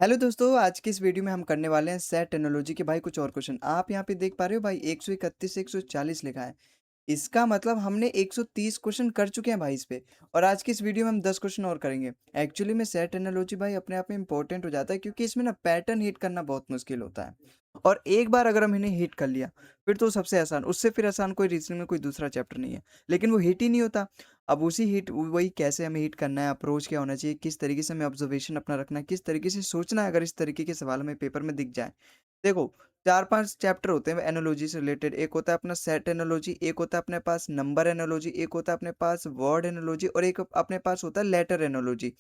Hello दोस्तों, आज की इस वीडियो में हम करने वाले हैं सेट एनालॉजी के भाई कुछ और क्वेश्चन। आप यहाँ पे देख पा रहे हो भाई 131 से 140 लिखा है। इसका मतलब हमने 130 क्वेश्चन कर चुके हैं भाई इस पे। और आज की इस वीडियो में हम 10 क्वेश्चन और करेंगे। एक्चुअली में सेट एनालॉजी भाई अपने आप में इंपॉर्टेंट हो जाता है क्योंकि इसमें ना पैटर्न हिट करना बहुत मुश्किल होता है। और एक बार अगर हम इन्हें हिट कर लिया फिर तो सबसे आसान, उससे फिर आसान कोई रीजनिंग में कोई दूसरा चैप्टर नहीं है। लेकिन वो हिट ही नहीं होता। अब उसी हिट वही कैसे हमें हिट करना है, अप्रोच क्या होना चाहिए, किस तरीके से हमें ऑब्जर्वेशन अपना रखना है, किस तरीके से सोचना है अगर इस तरीके के सवाल हमें पेपर में दिख जाए। देखो, 4-5 चैप्टर होते हैं एनालॉजी से रिलेटेड। एक होता है अपना सेट एनालॉजी, एक होता है अपने पास नंबर एनालॉजी, एक होता है अपने पास वर्ड एनालॉजी और एक अपने पास होता है लेटर एनालॉजी।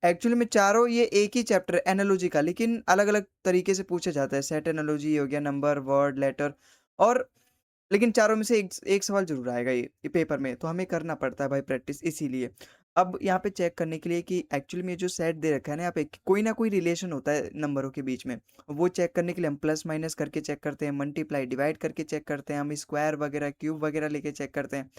एक्चुअली में चारों ये एक ही चैप्टर है एनालॉजी का, लेकिन अलग-अलग तरीके से पूछा जाता है। सेट एनालॉजी ये हो गया, नंबर, वर्ड, लेटर। और लेकिन चारों में से एक एक सवाल ज़रूर आएगा ये पेपर में, तो हमें करना पड़ता है भाई प्रैक्टिस इसीलिए। अब यहाँ पे चेक करने के लिए कि एक्चुअली में जो सेट दे रखा है ना यहाँ पे कोई ना कोई रिलेशन होता है नंबरों के बीच में। वो चेक करने के लिए हम प्लस माइनस करके चेक करते हैं, मल्टीप्लाई डिवाइड करके चेक करते हैं, हम स्क्वायर वगैरह क्यूब वगैरह लेके चेक करते हैं।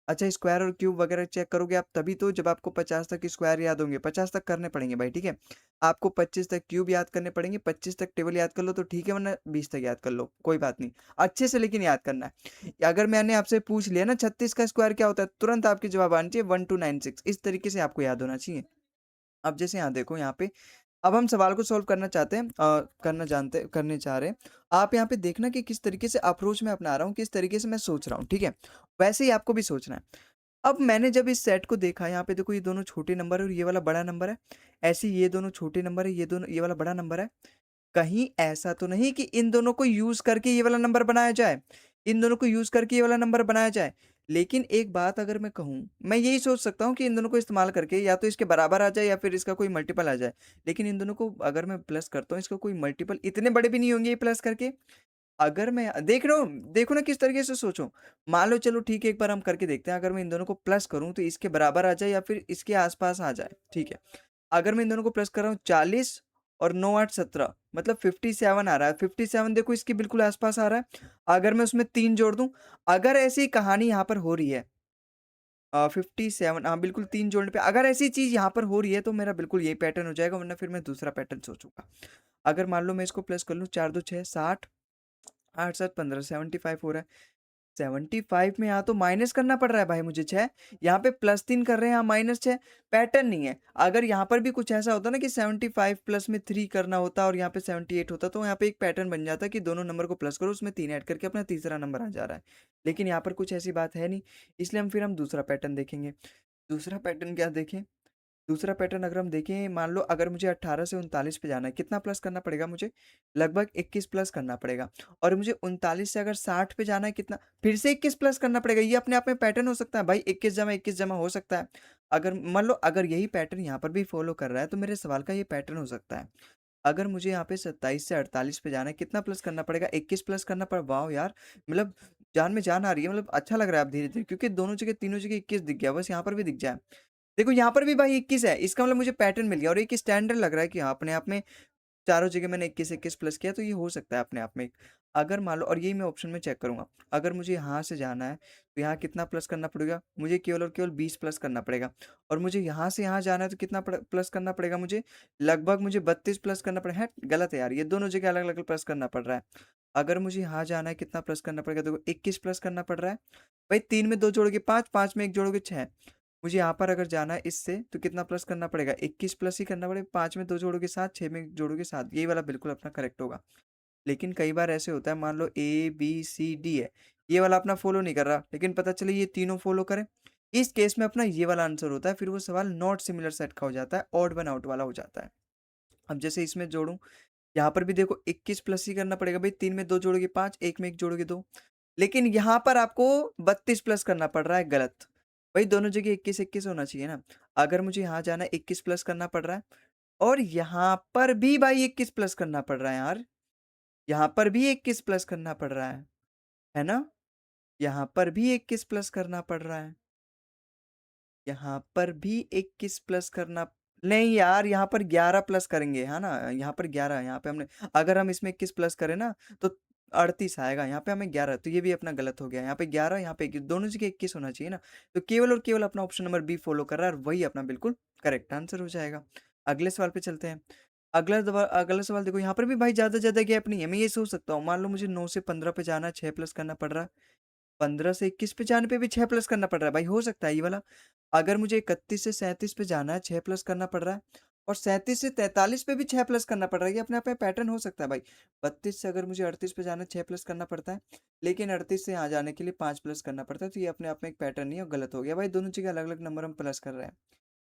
अच्छा, स्क्वायर और क्यूब वगैरह चेक करोगे आप तभी तो जब आपको 50 तक स्क्वायर याद होंगे। 50 तक करने पड़ेंगे भाई, ठीक है। आपको 25 तक क्यूब याद करने पड़ेंगे, 25 तक टेबल याद कर लो तो ठीक है, वरना 20 तक याद कर लो, कोई बात नहीं। अच्छे से लेकिन याद करना है। अगर मैंने आपसे पूछ लिया ना 36 का स्क्वायर क्या होता है, तुरंत आपके जवाब आना चाहिए 1296। इस तरीके से आपको याद होना चाहिए। अब जैसे यहाँ देखो, यहाँ पे अब हम सवाल को सॉल्व करना चाहते हैं, करने चाह रहे हैं। आप यहाँ पे देखना कि किस तरीके से अप्रोच मैं अपना रहा हूँ, किस तरीके से मैं सोच रहा हूँ, ठीक है। वैसे ही आपको भी सोचना है। अब मैंने जब इस सेट को देखा, यहाँ पे देखो ये दोनों छोटे नंबर है और ये वाला बड़ा नंबर है। ऐसे ही ये दोनों छोटे नंबर है, ये वाला बड़ा नंबर है। कहीं ऐसा तो नहीं कि इन दोनों को यूज़ करके ये वाला नंबर बनाया जाए, इन दोनों को यूज़ करके ये वाला नंबर बनाया जाए। लेकिन एक बात अगर मैं कहूँ, मैं यही सोच सकता हूँ कि इन दोनों को इस्तेमाल करके या तो इसके बराबर आ जाए या फिर इसका कोई मल्टीपल आ जाए। लेकिन इन दोनों को अगर मैं प्लस करता हूँ, इसका कोई मल्टीपल इतने बड़े भी नहीं होंगे ये प्लस करके। अगर मैं देख रहा हूँ, देखो ना किस तरीके से सोचो। मान लो चलो ठीक है, एक बार हम करके देखते हैं। अगर मैं इन दोनों को प्लस करूँ तो इसके बराबर आ जाए या फिर इसके आस-पास आ जाए, ठीक है। अगर मैं इन दोनों को प्लस कर रहा हूँ 40 और 9 8 17 मतलब 57 आ रहा है। 57 देखो इसके बिल्कुल आस-पास आ रहा है। अगर मैं उसमें 3 जोड़ दूँ, अगर ऐसी कहानी यहाँ पर हो रही है 57, हाँ बिल्कुल 3 जोड़ने पे अगर ऐसी चीज़ यहाँ पर हो रही है तो मेरा बिल्कुल यही पैटर्न हो जाएगा, वरना फिर मैं दूसरा पैटर्न सोचूँगा। अगर मान लो मैं इसको प्लस कर लूँ 4 2 6 60 8 7 15 75 हो रहा है। 75 में यहाँ तो माइनस करना पड़ रहा है भाई मुझे 6, यहाँ पे +3 कर रहे हैं, यहाँ -6, पैटर्न नहीं है। अगर यहाँ पर भी कुछ ऐसा होता ना कि 75 प्लस में 3 करना होता और यहाँ पे 78 होता, तो यहाँ पे एक पैटर्न बन जाता कि दोनों नंबर को प्लस करो, उसमें 3 ऐड करके अपना तीसरा नंबर आ जा रहा है। लेकिन यहाँ पर कुछ ऐसी बात है नहीं, इसलिए हम दूसरा पैटर्न देखेंगे। दूसरा पैटर्न क्या देखें? दूसरा पैटर्न अगर हम देखें, मान लो अगर मुझे 18 से 39 पे जाना है, कितना प्लस करना पड़ेगा मुझे? लगभग 21 प्लस करना पड़ेगा। और मुझे 39 से अगर 60 पे जाना है, कितना? फिर से 21 प्लस करना पड़ेगा। ये अपने आप में पैटर्न हो सकता है भाई, 21 जमा 21 जमा हो सकता है। अगर मान लो अगर यही पैटर्न यहाँ पर भी फॉलो कर रहा है, तो मेरे सवाल का ये पैटर्न हो सकता है। अगर मुझे यहाँ पे 27 से 48 पे जाना है, कितना प्लस करना पड़ेगा? 21 प्लस करना पड़ वाओ यार! मतलब जान में जान आ रही है, मतलब अच्छा लग रहा है अब धीरे-धीरे, क्योंकि दोनों जगह तीनों जगह 21 दिख गया, बस यहाँ पर भी दिख जाए। देखो यहाँ पर भी भाई 21 है, इसका मतलब मुझे पैटर्न मिल गया और एक स्टैंडर्ड लग रहा है कि हाँ, अपने आप में चारों जगह मैंने 21-21 प्लस किया, तो ये हो सकता है अपने आप में। अगर मान लो, और यही मैं ऑप्शन में चेक करूँगा, अगर मुझे यहाँ से जाना है, तो यहाँ कितना प्लस करना पड़ेगा? मुझे केवल और केवल 20 प्लस करना पड़ेगा। और मुझे यहाँ से यहाँ जाना है तो कितना प्लस करना पड़ेगा मुझे? लगभग मुझे 32 प्लस करना पड़ेगा। हैट! गलत है यार, ये दोनों जगह अलग-अलग प्लस करना पड़ रहा है। अगर मुझे यहाँ जाना है, कितना प्लस करना पड़ेगा? देखो 21 प्लस करना पड़ रहा है। भाई 3 में 2 जोड़ोगे 5, 5 में 1 जोड़ोगे 6। मुझे यहाँ पर अगर जाना है इससे, तो कितना प्लस करना पड़ेगा? 21 प्लस ही करना पड़ेगा। 5 में 2 जोड़ोगे 7, 6 में 1 जोड़ोगे 7। यही वाला बिल्कुल अपना करेक्ट होगा। लेकिन कई बार ऐसे होता है, मान लो ए, बी, सी, डी है। ये वाला अपना फ़ॉलो नहीं कर रहा, लेकिन पता चले ये तीनों फ़ॉलो करें। इस केस में अपना ये वाला आंसर होता है, फिर वो सवाल नॉट सिमिलर सेट का हो जाता है, ऑड वन आउट वाला हो जाता है। अब जैसे इसमें जोड़ूँ, यहाँ पर भी देखो 21 प्लस ही करना पड़ेगा भाई, 3 में 2 जोड़ोगे 5, 1 में 1 जोड़ोगे 2। लेकिन यहाँ पर आपको 32 प्लस करना पड़ रहा है, गलत। भाई दोनों जगह 21-21 होना चाहिए ना। अगर मुझे यहाँ जाना है 21 प्लस करना पड़ रहा है और यहाँ पर भी भाई 21 प्लस करना पड़ रहा है यार। यहाँ पर भी 21 प्लस करना पड़ रहा है ना? यहाँ पर भी 21 प्लस करना पड़ रहा है। यहाँ पर भी 21 प्लस करना नहीं यार, यहाँ पर 11 प्लस करेंगे, है ना? यहाँ पर 11, यहाँ पे हमने अगर हम इसमें 21 प्लस करें ना, तो 38 आएगा, यहाँ पे हमें 11, तो ये भी अपना गलत हो गया। यहाँ पे 11, यहाँ पे 21, दोनों जगह 21 होना चाहिए ना। तो केवल और केवल अपना ऑप्शन नंबर बी फॉलो कर रहा है और वही अपना बिल्कुल करेक्ट आंसर हो जाएगा। अगले सवाल पे चलते हैं। अगला सवाल देखो, यहाँ पर भी भाई ज़्यादा ज़्यादा गैप नहीं है। मैं ये सोच सकता हूँ, मान लो मुझे 9 से 15 पे जाना है, 6 प्लस करना पड़ रहा है। 15 से 21 पे जाने पे भी 6 प्लस करना पड़ रहा है भाई, हो सकता है ये वाला। अगर मुझे 31 से 37 पे जाना है, 6 प्लस करना पड़ रहा है। और 37 से 43 पे भी 6 प्लस करना पड़ रहा है, ये अपने आप में पैटर्न हो सकता है भाई। 32 से अगर मुझे 38 पे जाना है, 6 प्लस करना पड़ता है। लेकिन 38 से यहाँ जाने के लिए 5 प्लस करना पड़ता है, तो ये अपने आप में एक पैटर्न नहीं है और गलत हो गया भाई। दोनों जगह अलग अलग नंबर हम प्लस कर रहे हैं।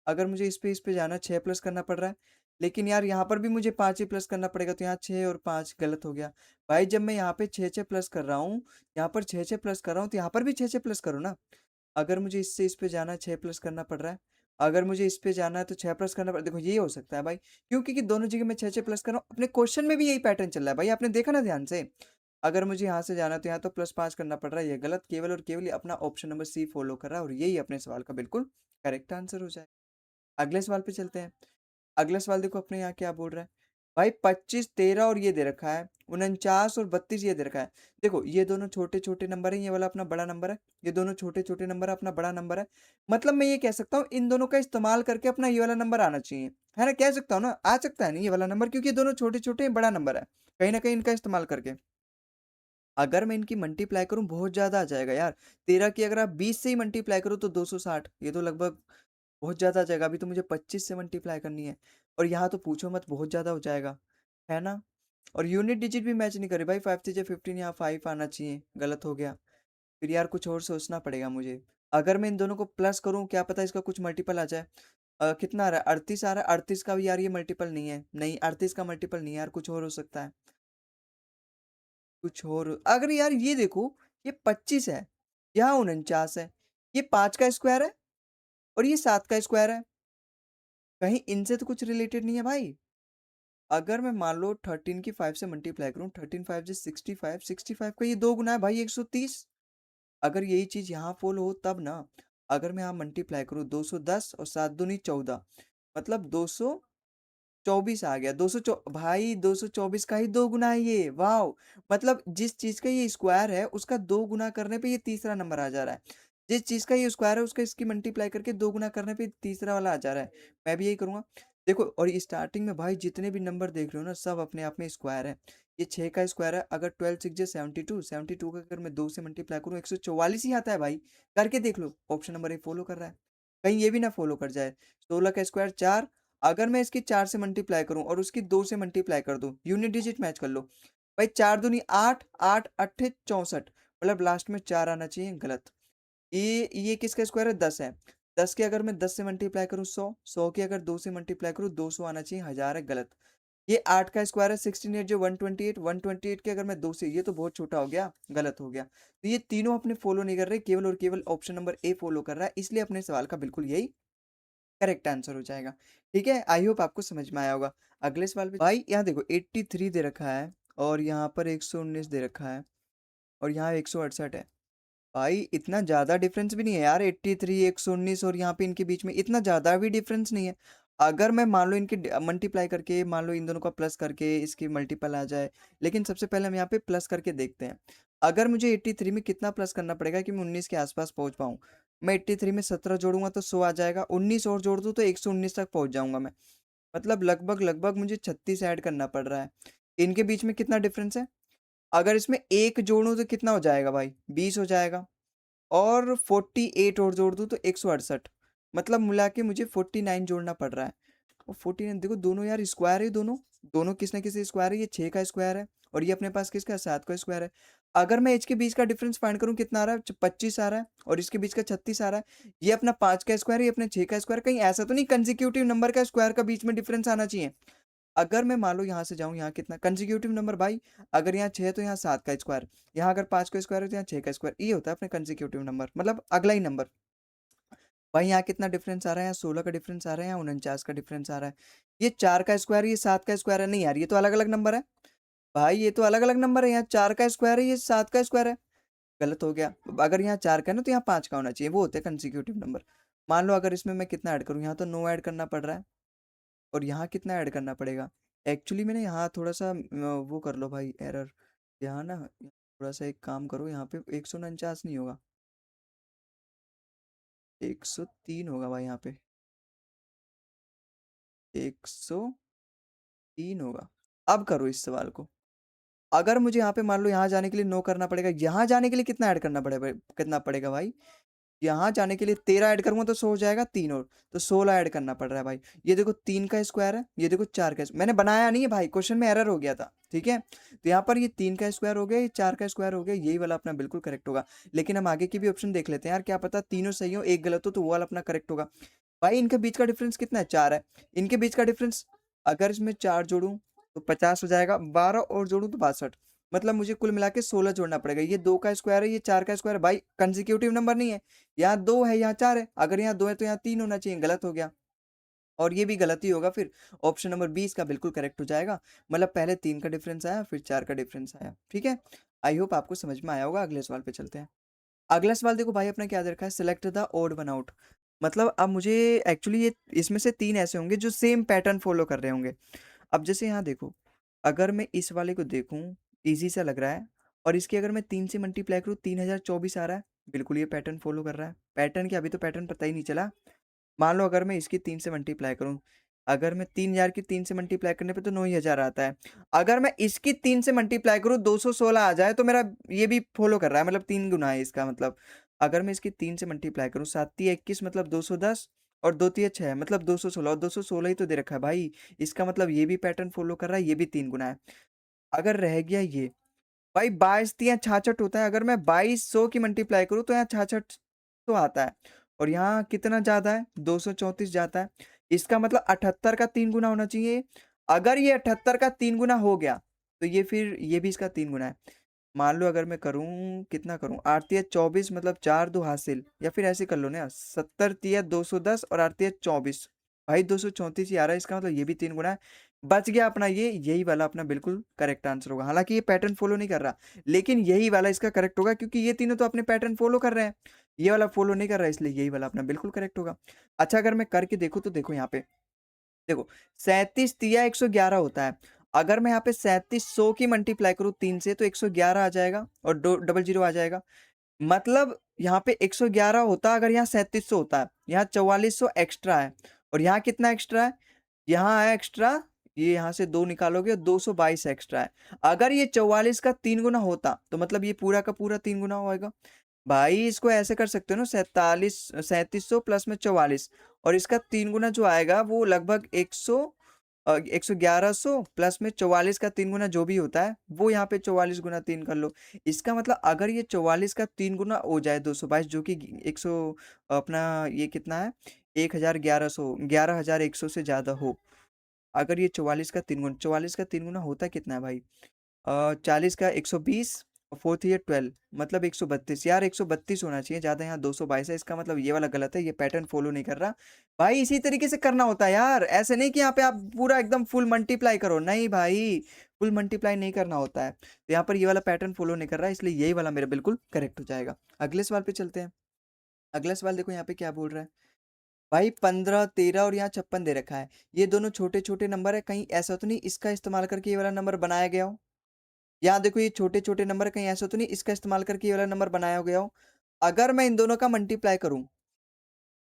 अगर मुझे इस पे जाना है, 6 प्लस करना पड़ रहा है। लेकिन यार यहाँ पर भी मुझे 5 ही प्लस करना पड़ेगा, तो यहाँ 6 और 5 गलत हो गया। भाई जब मैं यहाँ पे 6 प्लस कर रहा हूँ, यहाँ पर 6 प्लस कर रहा हूँ, तो यहाँ पर भी 6 प्लस करो ना। अगर मुझे इससे इस पे जाना है, 6 प्लस करना पड़ रहा है। अगर मुझे इस पे जाना है तो 6 प्लस करना देखो ये हो सकता है भाई। क्यों? क्योंकि दोनों जगह मैं 6 प्लस कर रहा हूँ। अपने क्वेश्चन में भी यही पैटर्न चल रहा है भाई, आपने देखा ना ध्यान से। अगर मुझे यहाँ से जाना है तो यहाँ तो +5 करना पड़ रहा है, ये गलत। केवल और केवल ये अपना ऑप्शन नंबर सी फॉलो कर रहा है, और यही अपने सवाल का बिल्कुल करेक्ट आंसर हो जाए। अगले सवाल पे चलते हैं। अगला सवाल देखो अपने यहाँ क्या बोल रहा है। भाई 25, 13 और ये दे रखा है। 49 और 32 ये दे रखा है। देखो ये दोनों छोटे छोटे नंबर है, ये वाला अपना बड़ा नंबर है। ये दोनों छोटे छोटे नंबर है, अपना बड़ा नंबर है। मतलब मैं ये कह सकता हूँ इन दोनों का इस्तेमाल करके अपना ये वाला नंबर आना चाहिए। है ना, कह सकता हूँ ना, आ सकता है नहीं ये वाला नंबर, क्योंकि ये दोनों छोटे छोटे बड़ा नंबर है। कहीं ना कहीं इनका इस्तेमाल करके अगर मैं इनकी मल्टीप्लाई करूँ, बहुत ज्यादा आ जाएगा यार। 13 की अगर आप 20 से ही मल्टीप्लाई करो तो 260, ये तो लगभग बहुत ज़्यादा आ जाएगा। अभी तो मुझे 25 से मल्टीप्लाई करनी है। और यहाँ तो पूछो मत, बहुत ज़्यादा हो जाएगा। है ना। और यूनिट डिजिट भी मैच नहीं करे भाई। 5 से 15, यहाँ 5 आना चाहिए, गलत हो गया। फिर यार कुछ और सोचना पड़ेगा मुझे। अगर मैं इन दोनों को प्लस करूँ, क्या पता इसका कुछ मल्टीपल आ जाए। कितना आ रहा है? 38 आ रहा है। 38 का भी यार ये मल्टीपल नहीं है, नहीं 38 का मल्टीपल नहीं है यार, कुछ और हो सकता है। कुछ और अगर यार ये देखो, ये 25 है, यहाँ 49 है, ये 5 का स्क्वायर है, और ये 7 का स्क्वायर है। कहीं इनसे तो कुछ रिलेटेड नहीं है भाई। अगर मैं मान लो 13 की 5 से मल्टीप्लाई करूँ, 13 5 से 65, 65 का ये दो गुना है भाई 130। अगर यही चीज यहाँ फॉलो हो तब ना। अगर मैं यहाँ मल्टीप्लाई करूँ, 210 और 7 दूनी 14, मतलब 224 आ गया। 200 भाई 224 का ही दो गुना है ये, वाह। मतलब जिस चीज का ये स्क्वायर है उसका दो गुना करने पे ये तीसरा नंबर आ जा रहा है। जिस चीज का ये स्क्वायर है उसका इसकी मल्टीप्लाई करके दो गुना करने पे तीसरा वाला आ जा रहा है। मैं भी यही करूंगा। देखो, और स्टार्टिंग में भाई जितने भी नंबर देख रहे हो ना, सब अपने आप में स्क्वायर है। ये 6 का स्क्वायर है। अगर 12 6 जे 72, 72 का अगर मैं 2 से मल्टीप्लाई करूँ, 144 ही आता है भाई। करके देख लो, ऑप्शन नंबर ए फॉलो कर रहा है। कहीं ये भी ना फॉलो कर जाए। 16 का स्क्वायर 4। अगर मैं इसकी 4 से मल्टीप्लाई करूं और उसकी 2 से मल्टीप्लाई कर दूं, यूनिट डिजिट मैच कर लो। भाई 4 दूनी 8, 8 अट्ठे 64, मतलब लास्ट में 4 आना चाहिए, गलत। ये किसका स्क्वायर है? 10 है। 10 के अगर मैं 10 से मल्टीप्लाई करूँ 100, 100 के अगर 2 से मल्टीप्लाई करूँ 200 आना चाहिए, 1000 है, गलत। ये 8 का स्क्वायर है 16 8 जो 128, 128 के अगर मैं 2 से, ये तो बहुत छोटा हो गया, गलत हो गया। तो ये तीनों अपने फॉलो नहीं कर रहे, केवल और केवल ऑप्शन नंबर ए फॉलो कर रहा है, इसलिए अपने सवाल का बिल्कुल यही करेक्ट आंसर हो जाएगा। ठीक है, आई होप आपको समझ में आया होगा। अगले सवाल पे भाई यहाँ देखो 83 दे रखा है, और यहाँ पर 119 दे रखा है, और यहाँ 168 है। भाई इतना ज्यादा डिफरेंस भी नहीं है यार, 83 119, और यहाँ पे इनके बीच में इतना ज्यादा भी डिफरेंस नहीं है। अगर मैं मान लो इनके मल्टीप्लाई करके, मान लो इन दोनों का प्लस करके इसकी मल्टीपल आ जाए। लेकिन सबसे पहले हम यहाँ पे प्लस करके देखते हैं। अगर मुझे 83 में कितना प्लस करना पड़ेगा कि मैं 19 के आसपास पहुंच पाऊँ। मैं 83 में 17 जोड़ूंगा तो 100 आ जाएगा, 19 और जोड़ दूँ तो 119 तक पहुंच जाऊंगा मैं। मतलब लगभग लगभग मुझे 36 ऐड करना पड़ रहा है। इनके बीच में कितना डिफरेंस है? अगर इसमें एक जोड़ूं तो कितना हो जाएगा भाई? 20 हो जाएगा। और 48 और जोड़ दूं तो 168। मतलब मिला के मुझे 49 जोड़ना पड़ रहा है। और 49 देखो, दोनों यार स्क्वायर है, दोनों दोनों किस ना किस स्क्वायर है। ये 6 का स्क्वायर है, और ये अपने पास किसका? 7 का स्क्वायर है। अगर मैं एच के बीच का डिफरेंस फाइंड करूं, कितना आ रहा है? 25 आ रहा है, और इसके बीच का 36 आ रहा है। ये अपना 5 का स्क्वायर है, ये अपने 6 का स्क्वायर। कहीं ऐसा तो नहीं कंसेक्यूटिव नंबर का स्क्वायर का बीच में डिफरेंस आना चाहिए। अगर मैं मान लो यहाँ से जाऊँ, यहाँ कितना कंसेक्यूटिव नंबर भाई? अगर यहाँ 6 तो यहाँ 7 का स्क्वायर। यहाँ अगर 5 का स्क्वायर है तो यहाँ 6 का स्क्वायर। ये होता है अपने कंसेक्यूटिव नंबर, मतलब अगला ही नंबर। भाई यहाँ कितना डिफरेंस आ रहा है? यहाँ 16 का डिफरेंस आ रहा है, यहाँ 49 का डिफरेंस आ रहा है। ये 4 का स्क्वायर, ये 7 का स्क्वायर है। नहीं यार, ये तो अलग अलग नंबर है। भाई ये तो अलग अलग नंबर है, यहाँ 4 का स्क्वायर है, ये 7 का स्क्वायर है। गलत हो गया। अगर यहाँ 4 का है ना तो यहाँ 5 का होना चाहिए, वो होते हैं कंसेक्यूटिव नंबर। मान लो अगर इसमें मैं कितना ऐड करूँ, यहाँ तो 9 ऐड करना पड़ रहा है। और यहाँ कितना ऐड करना पड़ेगा? एक्चुअली मैंने यहाँ थोड़ा सा वो कर लो भाई, एरर। यहाँ ना थोड़ा सा एक काम करो, यहाँ पे 149 नहीं होगा, 103 होगा भाई यहाँ पे। 100 3 होगा। अब करो इस सवाल को। अगर मुझे यहाँ पे मान लो यहाँ जाने के लिए 9 करना पड़ेगा, यहाँ जाने के लिए कितना ऐड कितना पड़ेगा भाई? यहाँ जाने के लिए 13 ऐड करूँगा तो 100 हो जाएगा, 3 और, तो 16 ऐड करना पड़ रहा है भाई। ये देखो 3 का स्क्वायर है, ये देखो 4 का मैंने बनाया नहीं है भाई, क्वेश्चन में एरर हो गया था, ठीक है? तो यहाँ पर ये 3 का स्क्वायर हो गया, ये 4 का स्क्वायर हो गया, यही वाला अपना बिल्कुल करेक्ट होगा। लेकिन हम आगे की भी ऑप्शन देख लेते हैं यार, क्या पता तीनों सही हो, एक गलत हो, तो वो वाला अपना करेक्ट होगा। भाई इनके बीच का डिफरेंस कितना है? 4 है। इनके बीच का डिफरेंस, अगर इसमें 4 जोड़ूं तो 50 हो जाएगा, 12 और जोड़ूं तो 62। मतलब मुझे कुल मिला के 16 जोड़ना पड़ेगा। ये 2 का स्क्वायर है, ये 4 का स्क्वायर है। भाई कंसेक्यूटिव नंबर नहीं है, यहाँ 2 है, यहाँ 4 है। अगर यहाँ 2 है तो यहाँ 3 होना चाहिए, गलत हो गया। और ये भी गलत ही होगा फिर। ऑप्शन नंबर 20 का बिल्कुल करेक्ट हो जाएगा। मतलब पहले 3 का डिफरेंस आया, फिर 4 का डिफरेंस आया, ठीक है? आई होप आपको समझ में आया होगा। अगले सवाल पे चलते हैं। अगला सवाल देखो भाई, अपना क्या दे रखा है, select the odd one out. मतलब अब मुझे एक्चुअली ये इसमें से 3 ऐसे होंगे जो सेम पैटर्न फॉलो कर रहे होंगे। अब जैसे यहाँ देखो, अगर मैं इस वाले को देखूँ, ईज़ी सा लग रहा है, और इसकी अगर मैं 3 से मल्टीप्लाई करूँ, 3024 आ रहा है। बिल्कुल ये पैटर्न फॉलो कर रहा है। पैटर्न क्या, अभी तो पैटर्न पता ही नहीं चला। मान लो अगर मैं इसकी 3 से मल्टीप्लाई करूँ, अगर मैं 3000 की 3 से मल्टीप्लाई करने पे तो 9 ही हज़ार आता है। अगर मैं इसकी 3 से मल्टीप्लाई करूँ 216 आ जाए, तो मेरा ये भी फॉलो कर रहा है, मतलब 3 गुना है इसका मतलब। अगर मैं इसकी 3 से मल्टीप्लाई करूँ, 7 तिया 21 मतलब 210, और 2 तिया 6 मतलब 216, और 216 ही तो दे रखा है भाई। इसका मतलब ये भी पैटर्न फॉलो कर रहा है, ये भी 3 गुना है। अगर रह गया ये, भाई 22 तिया 66 होता है। अगर मैं 2200 की मल्टीप्लाई करूँ तो यहाँ 66 तो आता है, और यहाँ कितना ज्यादा है, 234 जाता है। इसका मतलब 78 का 3 गुना होना चाहिए। अगर ये 78 का 3 गुना हो गया, तो ये फिर ये भी इसका 3 गुना है। मान लो अगर मैं करूँ, कितना करूँ, 8 तिया 24 मतलब 4 दो हासिल, या फिर ऐसे कर लो ना, 70 तिया 210 और 8 तिया 24, भाई 234 ही आ रहा है। इसका मतलब ये भी 3 गुना है। बच गया अपना ये, यही वाला अपना बिल्कुल करेक्ट आंसर होगा। हालांकि ये पैटर्न फॉलो नहीं कर रहा, लेकिन यही वाला इसका करेक्ट होगा, क्योंकि ये तीनों तो अपने पैटर्न फॉलो कर रहे हैं, ये वाला फॉलो नहीं कर रहा है, इसलिए यही वाला अपना बिल्कुल करेक्ट होगा। अच्छा अगर मैं करके देखूँ तो देखो यहाँ पे, देखो 37 तिया 111 होता है। अगर मैं यहाँ पे 3700 की मल्टीप्लाई करूँ 3 से, तो 111 आ जाएगा, और दो डबल जीरो आ जाएगा। मतलब यहाँ पे 111 होता, अगर यहाँ 3700 होता है, यहाँ 4400 एक्स्ट्रा है। और यहाँ कितना एक्स्ट्रा है, यहाँ है एक्स्ट्रा, ये यहाँ से 2 निकालोगे, 222 एक्स्ट्रा है। अगर ये 44 का 3 गुना होता, तो मतलब ये पूरा का पूरा 3 गुना होगा। भाई इसको ऐसे कर सकते हो ना, 3700 प्लस में 44, और इसका 3 गुना जो आएगा वो लगभग 11100 प्लस में 44 का 3 गुना जो भी होता है, वो यहाँ पे 44 गुना 3 कर लो। इसका मतलब अगर ये 44 का 3 गुना हो जाए 222, जो कि 100, अपना ये कितना है, 1100 से ज्यादा हो। अगर ये 44 का 3 गुना, 44 का 3 गुना होता कितना है भाई, 40 का 120, और फोर्थ ईयर 12, मतलब 132। यार 132 होना चाहिए, ज्यादा यहाँ 222 है। इसका मतलब ये वाला गलत है, ये पैटर्न फॉलो नहीं कर रहा। भाई इसी तरीके से करना होता है यार, ऐसे नहीं कि यहाँ पे आप पूरा एकदम फुल मल्टीप्लाई करो, नहीं भाई, फुल मल्टीप्लाई नहीं करना होता है। तो यहाँ पर ये वाला पैटर्न फॉलो नहीं कर रहा है, इसलिए यही वाला मेरा बिल्कुल करेक्ट हो जाएगा। अगले सवाल पे चलते हैं। अगला सवाल देखो यहाँ पे क्या बोल रहा है, भाई 15 13 और यहाँ 56 दे रखा है। ये दोनों छोटे छोटे नंबर है, कहीं ऐसा तो नहीं इसका इस्तेमाल करके ये वाला नंबर बनाया गया हो। यहाँ देखो ये छोटे छोटे नंबर है, कहीं ऐसा तो नहीं इसका इस्तेमाल करके ये वाला नंबर बनाया गया हो। अगर मैं इन दोनों का मल्टीप्लाई करूं,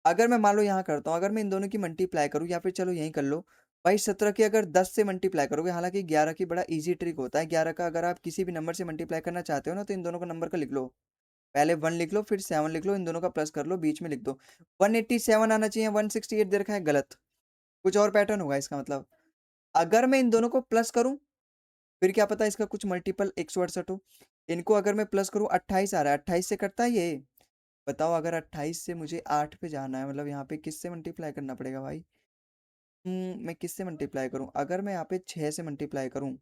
अगर मैं मान लो यहाँ करता हूँ, अगर मैं इन दोनों की मल्टीप्लाई करूँ, या फिर चलो यहीं कर लो। भाई 17 की अगर 10 से मल्टीप्लाई करोगे, हालांकि 11 की बड़ा इजी ट्रिक होता है। 11 का अगर आप किसी भी नंबर से मल्टीप्लाई करना चाहते हो ना, तो इन दोनों का नंबर का लिख लो। पहले 1 लिख लो, फिर 7 लिख लो, इन दोनों का प्लस कर लो, बीच में लिख दो। 187 आना चाहिए, 168 दे रखा है, गलत। कुछ और पैटर्न होगा इसका मतलब। अगर मैं इन दोनों को प्लस करूं, फिर क्या पता इसका कुछ मल्टीपल 168 हो। इनको अगर मैं प्लस करूं, 28 आ रहा है, 28 से कटता है ये। बताओ अगर 28 से मुझे 8 पे जाना है, मतलब यहाँ पे किससे मल्टीप्लाई करना पड़ेगा भाई? मैं किससे मल्टीप्लाई करूं? अगर मैं यहाँ पे 6 से मल्टीप्लाई करूं,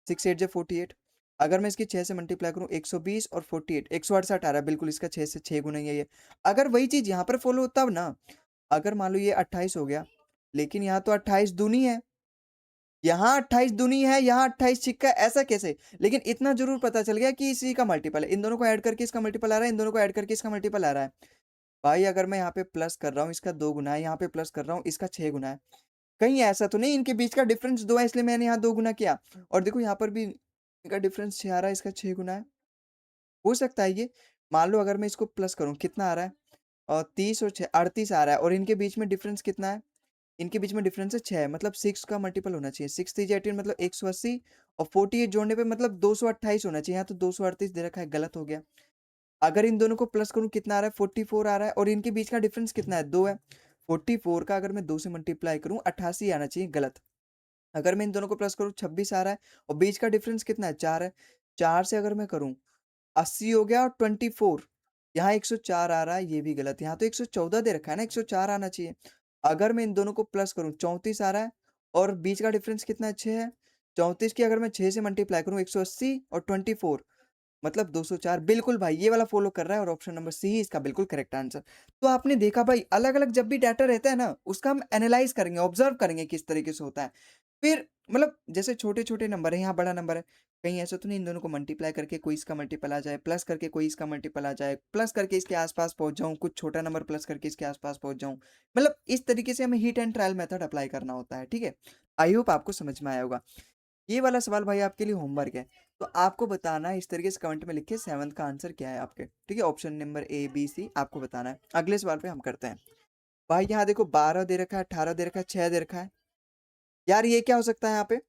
6 8 जो 48। अगर मैं इसकी 6 से मल्टीप्लाई करूं, 120 और 48, 168 आ रहा है, बिल्कुल इसका 6 से 6 गुना ही है ये। अगर वही चीज यहाँ पर फॉलो होता ना, अगर मान लो ये 28 हो गया, लेकिन यहाँ तो 28 दूनी है, यहाँ 28 दूनी है, यहाँ 28 छिक्का, ऐसा कैसे? लेकिन इतना जरूर पता चल गया कि इसी का मल्टीपल है, इन दोनों को ऐड करके इसका मल्टीपल आ रहा है, इन दोनों को ऐड करके इसका मल्टीपल आ रहा है। भाई अगर मैं यहाँ पे प्लस कर रहा हूँ, इसका 2 गुना है, यहाँ पे प्लस कर रहा हूँ, इसका 6 गुना है। कहीं ऐसा तो नहीं इनके बीच का डिफरेंस 2 है, इसलिए मैंने यहाँ 2 गुना किया। और देखो यहाँ पर भी इनका डिफरेंस 6 आ रहा है, इसका 6 गुना है। हो सकता है ये। मान लो अगर मैं इसको प्लस करूँ, कितना आ रहा है, और 30 और 6 38 आ रहा है, और इनके बीच में डिफरेंस कितना है, इनके बीच में डिफरेंस है 6, मतलब 6 का मल्टीपल होना चाहिए। 6 3 18 मतलब 180 और 48 जोड़ने पे मतलब 228 होना चाहिए। यहाँ तो 238 दे रखा है, गलत हो गया। अगर इन दोनों को प्लस करूँ कितना आ रहा है, 44 आ रहा है, और इनके बीच का डिफरेंस कितना है, 2 है। 44 का अगर मैं 2 से मल्टीप्लाई करूँ 88 आना चाहिए, गलत। अगर मैं इन दोनों को प्लस करूँ 26 आ रहा है, और बीच का डिफरेंस कितना है, 4 है। 4 से अगर मैं करूँ 80 हो गया, और 24 यहाँ 104 आ रहा है, ये भी गलत। यहाँ तो 114 दे रखा है ना, 104 आना चाहिए। अगर मैं इन दोनों को प्लस करूँ 34 आ रहा है, और बीच का डिफरेंस कितना है, 6 है। 34 की अगर मैं 6 से मल्टीप्लाई करूँ 180 और 24 मतलब 204। बिल्कुल भाई, ये वाला फॉलो कर रहा है, और ऑप्शन नंबर सी ही इसका बिल्कुल करेक्ट आंसर। तो आपने देखा भाई, अलग अलग जब भी डाटा रहता है ना, उसका हम एनालाइज करेंगे, ऑब्जर्व करेंगे किस तरीके से होता है। फिर मतलब जैसे छोटे छोटे नंबर है, यहाँ बड़ा नंबर है, कहीं ऐसा तो नहीं इन दोनों को मल्टीप्लाई करके कोई इसका मल्टीपल आ जाए, प्लस करके कोई इसका मल्टीपल आ जाए, प्लस करके इसके आसपास पहुंच जाऊं, कुछ छोटा नंबर प्लस करके इसके आसपास पहुंच जाऊं। मतलब इस तरीके से हमें heat and trial method apply करना होता है, ठीक है। आई होप आपको समझ में आया होगा। ये वाला सवाल भाई आपके लिए होमवर्क है, तो आपको बताना है, इस तरीके से कमेंट में लिखिए 7th का आंसर क्या है आपके, ठीक है। Option number A B C आपको बताना है। अगले सवाल पे हम करते हैं। भाई यहाँ देखो 12 दे रखा है, 18 दे रखा है, 6 दे रखा है। यार ये क्या हो सकता है यहाँ पे,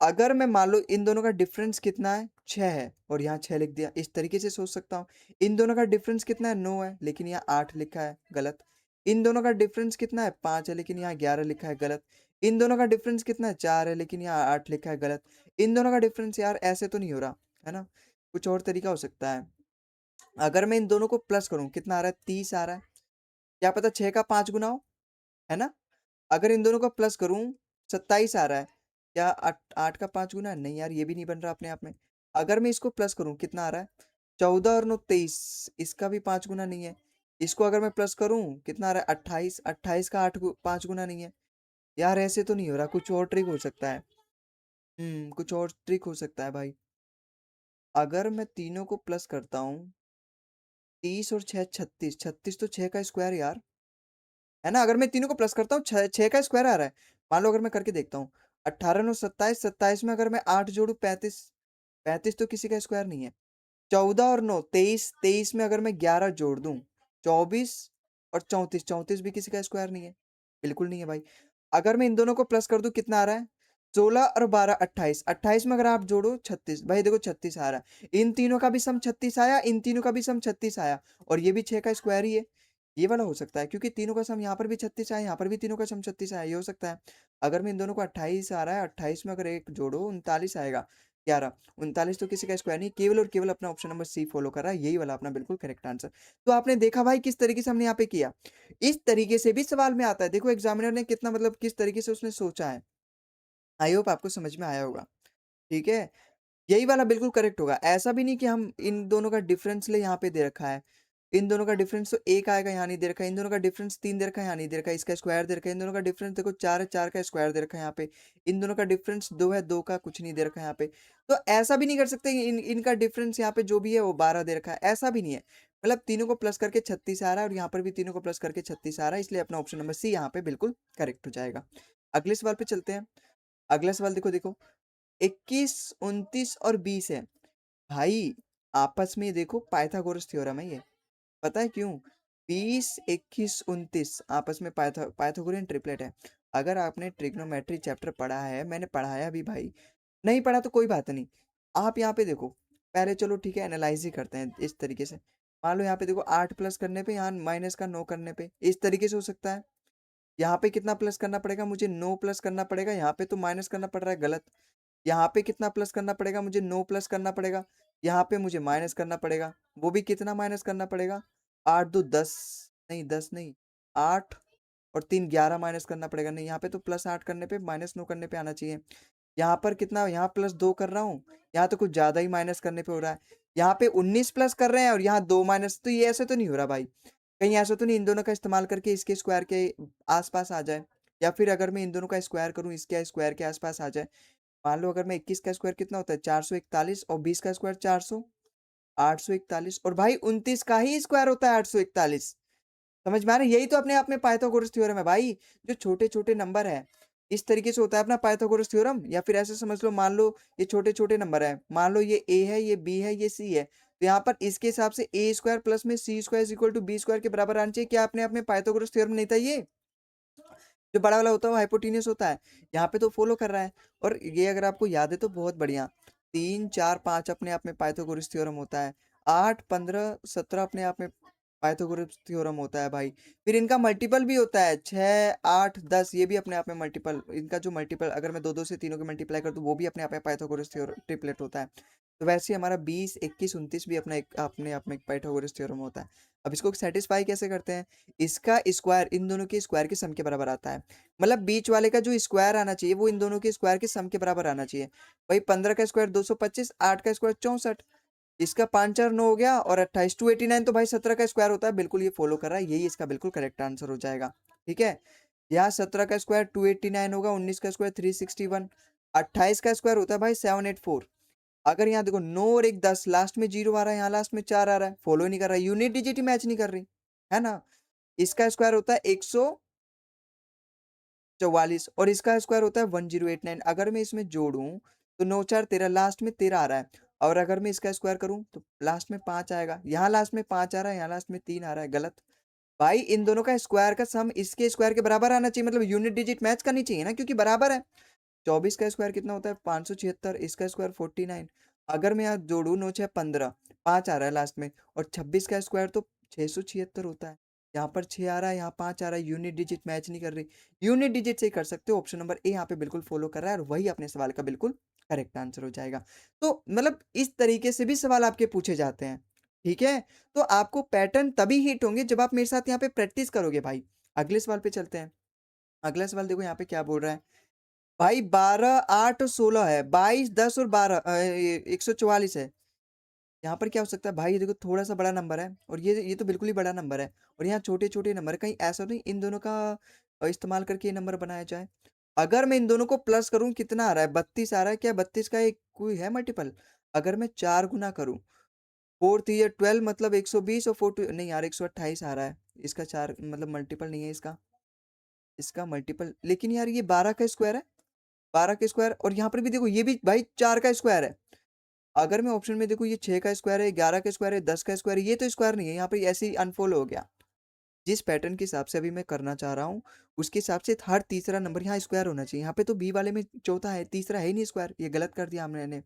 अगर मैं मान लो इन दोनों का डिफरेंस कितना है, 6 है, और यहाँ 6 लिख दिया, इस तरीके से सोच सकता हूँ। इन दोनों का डिफरेंस कितना है, 9 है, लेकिन यहाँ 8 लिखा है, गलत। इन दोनों का डिफरेंस कितना है, 5 है, लेकिन यहाँ 11 लिखा है, गलत। इन दोनों का डिफरेंस कितना है, 4 है, लेकिन यहाँ 8 लिखा है, गलत। इन दोनों का डिफरेंस यार ऐसे तो नहीं हो रहा है ना, कुछ और तरीका हो सकता है। अगर मैं इन दोनों को प्लस करूँ कितना आ रहा है, 30 आ रहा है। क्या पता 6 का 5 गुना हो, है ना। अगर इन दोनों का प्लस करूं 27 आ रहा है। क्या 8 का 5 गुना है? नहीं यार, ये भी नहीं बन रहा अपने आप में। अगर मैं इसको प्लस करूं कितना आ रहा है, 14 और 9 23, इसका भी 5 गुना नहीं है। इसको अगर मैं प्लस करूं कितना आ रहा है, 28, 28 का 5 गुना नहीं है। यार ऐसे तो नहीं हो रहा, कुछ और ट्रिक हो सकता है। कुछ और ट्रिक हो सकता है भाई। अगर मैं तीनों को प्लस करता हूँ, 30 और 6 36, 36 तो 6 का स्क्वायर यार, है ना। अगर मैं तीनों को प्लस करता हूँ, 6 का स्क्वायर आ रहा है। मान लो अगर मैं करके देखता हूँ, 18 9 27, 27 में अगर मैं 8 जोड़ू 35, 35 तो किसी का स्क्वायर नहीं है। 14 और 9 23, 23 में अगर मैं 11 जोड़ दूं 24, और 34, 34 भी किसी का स्क्वायर नहीं है, बिल्कुल नहीं है भाई। अगर मैं इन दोनों को प्लस कर दूं कितना आ रहा है, 16 और 12 28, 28 में अगर आप जोड़ो 36, भाई देखो 36 आ रहा है। इन तीनों का भी सम 36 आया, इन तीनों का भी सम 36 आया, और ये भी 6 का स्क्वायर ही है। ये वाला हो सकता है, क्योंकि तीनों का सम यहाँ पर भी 36 आया, यहाँ पर भी तीनों का सम 36 आया, ये हो सकता है। अगर मैं इन दोनों को 28 आ रहा है, 28 में अगर एक जोड़ो 39 आएगा। 11, 39 तो किसी का स्क्वायर नहीं, केवल और केवल अपना ऑप्शन नंबर सी फॉलो कर रहा है, यही वाला अपना बिल्कुल करेक्ट आंसर। तो आपने देखा भाई किस तरीके से हमने यहाँ पे किया, इस तरीके से भी सवाल में आता है। देखो एग्जामिनर ने कितना मतलब किस तरीके से उसने सोचा है। आई होप आपको समझ में आया होगा, ठीक है। यही वाला बिल्कुल करेक्ट होगा। ऐसा भी नहीं कि हम इन दोनों का डिफरेंस ले यहाँ पे दे रखा है, इन दोनों का डिफरेंस तो 1 आएगा, यहाँ नहीं दे रखा है। इन दोनों का डिफरेंस 3 दे रखा है, यहाँ नहीं दे रखा है। इसका स्क्वायर दे रखा है। इन दोनों का डिफरेंस देखो 4 है, 4 का स्क्वायर दे रखा है यहाँ पे। इन दोनों का डिफरेंस 2 है, 2 का कुछ नहीं दे रखा है यहाँ पे। तो ऐसा भी नहीं कर सकते इनका डिफरेंस यहाँ पे जो भी है वो 12 दे रखा है, ऐसा भी नहीं है। मतलब तीनों को प्लस करके 36 आ रहा है, और यहाँ पर भी तीनों को प्लस करके 36 आ रहा है, इसलिए अपना ऑप्शन नंबर सी यहाँ पे बिल्कुल करेक्ट हो जाएगा। अगले सवाल पे चलते हैं। अगला सवाल देखो देखो, 21 29 और 20 है। भाई आपस में देखो पाइथागोरस थ्योरम है ये, पता है क्यों। 20 21 29 आपस में पाइथागोरियन ट्रिपलेट है। अगर आपने ट्रिग्नोमेट्री चैप्टर पढ़ा है, मैंने पढ़ाया भी भाई, नहीं पढ़ा तो कोई बात नहीं। आप यहाँ पे देखो, पहले चलो ठीक है एनालाइज ही करते हैं इस तरीके से। मान लो यहाँ पे देखो 8 प्लस करने पे, यहाँ माइनस का 9 करने पे, इस तरीके से हो सकता है। यहाँ पे कितना प्लस करना पड़ेगा मुझे, 9 प्लस करना पड़ेगा, यहाँ पे तो माइनस करना पड़ रहा है, गलत। यहाँ पे कितना प्लस करना पड़ेगा मुझे, 9 प्लस करना पड़ेगा, यहाँ पे मुझे माइनस करना पड़ेगा। वो भी कितना माइनस करना पड़ेगा, 8 2 10, नहीं 10 नहीं, 8 और 3 11 माइनस करना पड़ेगा। नहीं, यहाँ पे तो +8 करने पे -9 करने पे आना चाहिए। यहाँ पर कितना, यहाँ +2 कर रहा हूँ, यहाँ तो कुछ ज्यादा ही माइनस करने पे हो रहा है। यहाँ पे 19 प्लस कर रहे हैं, और यहाँ 2 माइनस, तो ये ऐसे तो नहीं हो रहा भाई। कहीं ऐसा तो नहीं इन दोनों का इस्तेमाल करके इसके स्क्वायर के आसपास आ जाए, या फिर अगर मैं इन दोनों का स्क्वायर करूँ इसके स्क्वायर के आसपास आ जाए। मान लो अगर मैं 21 का स्क्वायर कितना होता है, 441, और 20 का स्क्वायर 400, 841, और भाई 29 का ही स्क्वायर होता है 841। समझ में आ रहा है, यही तो अपने आप में पाइथागोरस थ्योरम है भाई। जो छोटे छोटे नंबर है, इस तरीके से होता है अपना पाइथागोरस थ्योरम। या फिर ऐसे समझ लो, मान लो ये छोटे छोटे नंबर है, मान लो ये ए है, ये बी है, ये सी है, तो यहाँ पर इसके हिसाब से ए स्क्वायर प्लस में C square equal to B square के बराबर आना चाहिए। क्या अपने आप में पाइथागोरस थ्योरम नहीं था ये, जो बड़ा वाला होता है वो हाइपोटेन्यूस होता है, यहाँ पे तो फॉलो कर रहा है। और ये अगर आपको याद है तो बहुत बढ़िया, 3 4 5 अपने आप में पाइथागोरस थ्योरम होता है, 8 15 17 अपने आप में पाइथागोरस थ्योरम होता है भाई। फिर इनका मल्टीपल भी होता है, 6 8 10 ये भी अपने आप में मल्टीपल, इनका जो मल्टीपल अगर मैं दो दो से तीनों के मल्टीप्लाई कर दूं वो भी अपने आप में पाइथागोरस थ्योरम ट्रिपलेट होता है। तो वैसे ही हमारा 20 21 29 भी अपना एक अपने आप में एक पाइथागोरस थ्योरम होता है। अब इसको सेटिस्फाई कैसे करते हैं, इसका स्क्वायर इन दोनों के स्क्वायर के सम के बराबर आता है, मतलब बीच वाले का जो स्क्वायर आना चाहिए वो इन दोनों के स्क्वायर के सम के बराबर आना चाहिए। भाई 15 का स्क्वायर 225, 8 का स्क्वायर 64, इसका 5 4 9 हो गया, और 28 289 तो भाई 17 का स्क्वायर होता है, बिल्कुल ये फॉलो कर रहा है, यही इसका बिल्कुल करेक्ट आंसर हो जाएगा। ठीक है, यहाँ 17 का स्क्वायर 289 होगा, 19 का स्क्वायर 361, 28 का स्क्वायर होता है भाई 784। अगर यहाँ देखो 9 और 1 10, लास्ट में 0 आ रहा है, यहाँ लास्ट में 4 आ रहा है, फॉलो नहीं कर रहा है, यूनिट डिजिट ही मैच नहीं कर रही है ना। इसका स्क्वायर होता है 144 और इसका स्क्वायर होता है 1089। अगर मैं इसमें जोड़ूं तो 9 4 13, लास्ट में 13 आ रहा है, और अगर मैं इसका स्क्वायर करूं तो लास्ट में 5 आएगा, यहाँ लास्ट में 5 आ रहा है, यहाँ लास्ट में 3 आ रहा है, गलत। भाई इन दोनों का स्क्वायर का सम इसके स्क्वायर के बराबर आना चाहिए, मतलब यूनिट डिजिट मैच करनी चाहिए ना, क्योंकि बराबर है। 24 का स्क्वायर कितना होता है 576, इसका स्क्वायर 49। अगर मैं यहाँ जोड़ू 9 6 15, 5 आ रहा है लास्ट में, और 26 का स्क्वायर तो 676 होता है, यहाँ पर 6 आ रहा है, यहाँ 5 आ रहा है, यूनिट डिजिट मैच नहीं कर रही। यूनिट डिजिट से ही कर सकते हो, ऑप्शन नंबर ए यहाँ पे बिल्कुल फॉलो कर रहा है, और वही अपने सवाल का बिल्कुल करेक्ट आंसर हो जाएगा। तो मतलब इस तरीके से भी सवाल आपके पूछे जाते हैं। ठीक है, तो आपको पैटर्न तभी हिट होंगे जब आप मेरे साथ यहाँ पे प्रैक्टिस करोगे भाई। अगले सवाल पे चलते हैं। अगला सवाल देखो यहाँ पे क्या बोल रहा है भाई, 12 8 और 16 है, 22 10 और 12 144 है। यहाँ पर क्या हो सकता है भाई, ये देखो थोड़ा सा बड़ा नंबर है, और ये तो बिल्कुल ही बड़ा नंबर है, और यहाँ छोटे छोटे नंबर है, कहीं ऐसा नहीं इन दोनों का इस्तेमाल करके ये नंबर बनाया जाए। अगर मैं इन दोनों को प्लस करूँ कितना आ रहा है, 32 आ रहा है, क्या 32 का एक कोई है मल्टीपल। अगर मैं 4 गुना करूँ, 4 3 12 मतलब 120, और 4 नहीं यार 128 आ रहा है, इसका 4 मतलब मल्टीपल नहीं है इसका, इसका मल्टीपल, लेकिन यार ये 12 का स्क्वायर है, 12 का स्क्वायर, और यहाँ पर भी देखो ये भी भाई 4 का स्क्वायर है। अगर मैं ऑप्शन में देखूँ, ये 6 का स्क्वायर है, 11 का स्क्वायर है, 10 का स्क्वायर है, ये तो स्क्वायर नहीं है, यहाँ पर ऐसे ही अनफॉलो हो गया। जिस पैटर्न के हिसाब से अभी मैं करना चाह रहा हूँ उसके हिसाब से हर तीसरा नंबर यहाँ स्क्वायर होना चाहिए। यहाँ पे तो बी वाले में चौथा है, तीसरा है ही नहीं स्क्वायर, ये गलत कर दिया हमने।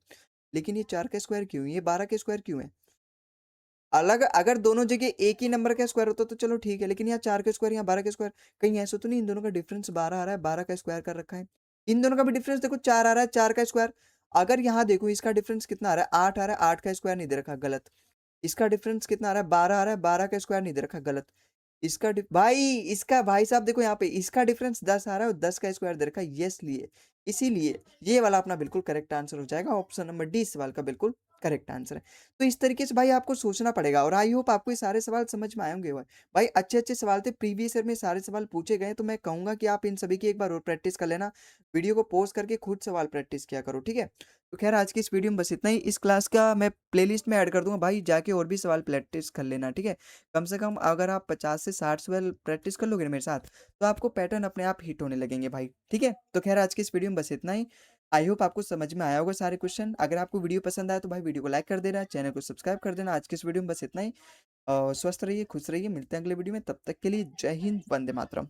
लेकिन ये 4 का स्क्वायर क्यों है, ये 12 का स्क्वायर क्यों है। अलग अगर दोनों जगह एक ही नंबर का स्क्वायर होता तो चलो ठीक है, लेकिन यहाँ 4 का स्क्वायर, यहाँ 12 का स्क्वायर, कहीं ऐसा तो नहीं इन दोनों का डिफरेंस 12 आ रहा है, 12 का स्क्वायर कर रखा है। इन दोनों का भी डिफरेंस देखो 4 आ रहा है, 4 का स्क्वायर। अगर यहाँ देखो इसका डिफरेंस कितना आ रहा है, 8 आ रहा है, 8 का स्क्वायर नहीं दे रखा, गलत। इसका डिफरेंस कितना आ रहा है, 12 आ रहा है, 12 का स्क्वायर नहीं दे रखा, गलत। भाई इसका भाई साहब देखो यहाँ पे इसका डिफरेंस 10 आ रहा है, और 10 का स्क्वायर दे रखा है, यस लिए इसीलिए ये वाला अपना बिल्कुल करेक्ट आंसर हो जाएगा, ऑप्शन नंबर डी इस सवाल का बिल्कुल करेक्ट आंसर है। तो इस तरीके से भाई आपको सोचना पड़ेगा, और आई होप आपको ये सारे सवाल समझ में आए होंगे। भाई अच्छे अच्छे सवाल थे, प्रीवियस ईयर में सारे सवाल पूछे गए, तो मैं कहूंगा कि आप इन सभी की एक बार और प्रैक्टिस कर लेना, वीडियो को पॉज करके खुद सवाल प्रैक्टिस किया करो, ठीक है। तो खैर आज की इस वीडियो में बस इतना ही, इस क्लास का मैं प्लेलिस्ट में ऐड कर दूंगा भाई, जाके और भी सवाल प्रैक्टिस कर लेना, ठीक है। कम से कम अगर आप 50 से 60 सवाल प्रैक्टिस कर लोगे ना मेरे साथ, तो आपको पैटर्न अपने आप हिट होने लगेंगे भाई, ठीक है। तो खैर आज की इस वीडियो में बस इतना ही, आई होप आपको समझ में आया होगा सारे क्वेश्चन। अगर आपको वीडियो पसंद आया तो भाई वीडियो को लाइक कर देना, चैनल को सब्सक्राइब कर देना। आज की इस वीडियो में बस इतना ही, और स्वस्थ रहिए, खुश रहिए, मिलते हैं अगले वीडियो में, तब तक के लिए जय हिंद, वंदे मातरम।